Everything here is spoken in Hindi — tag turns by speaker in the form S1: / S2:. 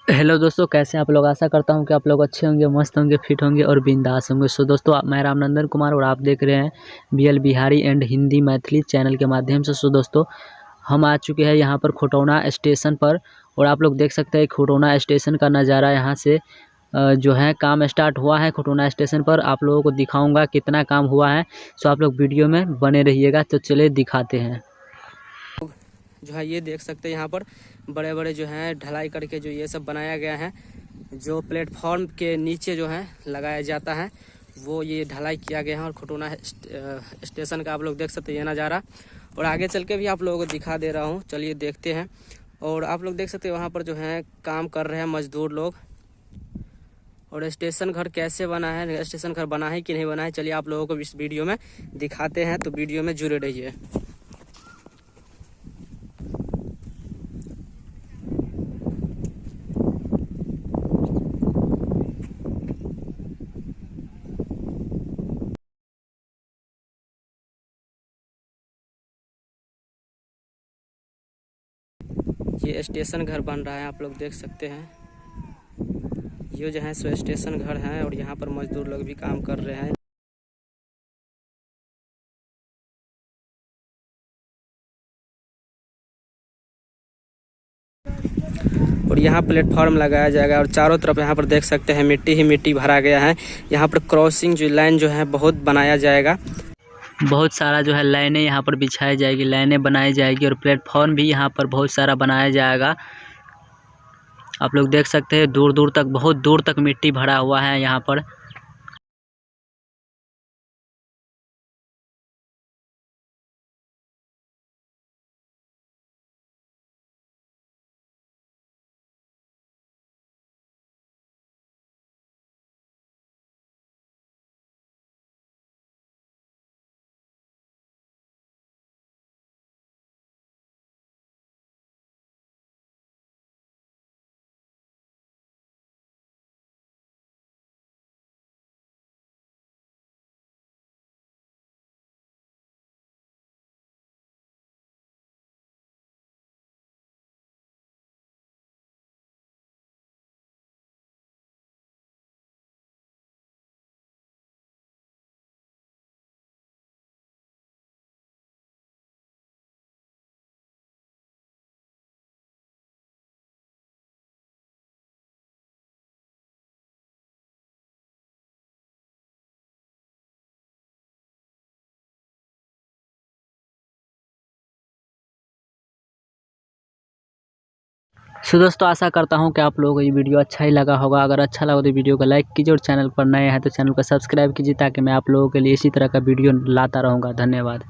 S1: हेलो दोस्तों, कैसे हैं आप लोग। आशा करता हूं कि आप लोग अच्छे होंगे, मस्त होंगे, फिट होंगे और बिंदास होंगे। सो दोस्तों, मैं रामनंदन कुमार और आप देख रहे हैं BL Bihari and Hindi Maithili channel के माध्यम से। सो दोस्तों, हम आ चुके हैं यहाँ पर खटौना स्टेशन पर और आप लोग देख सकते हैं खटौना स्टेशन का नज़ारा। यहाँ से जो है काम स्टार्ट हुआ है खटौना स्टेशन पर। आप लोगों को दिखाऊंगा कितना काम हुआ है। सो आप लोग वीडियो में बने रहिएगा। तो चलिए दिखाते हैं।
S2: जो है ये देख सकते हैं यहाँ पर बड़े बड़े जो हैं ढलाई करके जो ये सब बनाया गया है, जो प्लेटफॉर्म के नीचे जो है लगाया जाता है वो ये ढलाई किया गया है। और खटौना स्टेशन का आप लोग देख सकते हैं ये नज़ारा, और आगे चल के भी आप लोगों को दिखा दे रहा हूँ। चलिए देखते हैं। और आप लोग देख सकते हैं वहाँ पर जो है काम कर रहे हैं मजदूर लोग। और स्टेशन घर कैसे बना है, स्टेशन घर बना है कि नहीं बना है, चलिए आप लोगों को इस वीडियो में दिखाते हैं। तो वीडियो में जुड़े रहिए। ये स्टेशन घर बन रहा है, आप लोग देख सकते हैं। ये जो है सो स्टेशन घर है और यहाँ पर मजदूर लोग भी काम कर रहे हैं। और यहाँ प्लेटफॉर्म लगाया जाएगा और चारों तरफ यहाँ पर देख सकते हैं मिट्टी ही मिट्टी भरा गया है। यहाँ पर क्रॉसिंग जो लाइन जो है बहुत बनाया जाएगा।
S1: बहुत सारा जो है लाइनें यहाँ पर बिछाई जाएगी, लाइनें बनाई जाएगी और प्लेटफॉर्म भी यहाँ पर बहुत सारा बनाया जाएगा। आप लोग देख सकते हैं दूर दूर तक, बहुत दूर तक मिट्टी भरा हुआ है यहाँ पर। सो दोस्तों, आशा करता हूँ कि आप लोगों को ये वीडियो अच्छा ही लगा होगा। अगर अच्छा लगा तो वीडियो को लाइक कीजिए और चैनल पर नए हैं तो चैनल को सब्सक्राइब कीजिए, ताकि मैं आप लोगों के लिए इसी तरह का वीडियो लाता रहूँगा। धन्यवाद।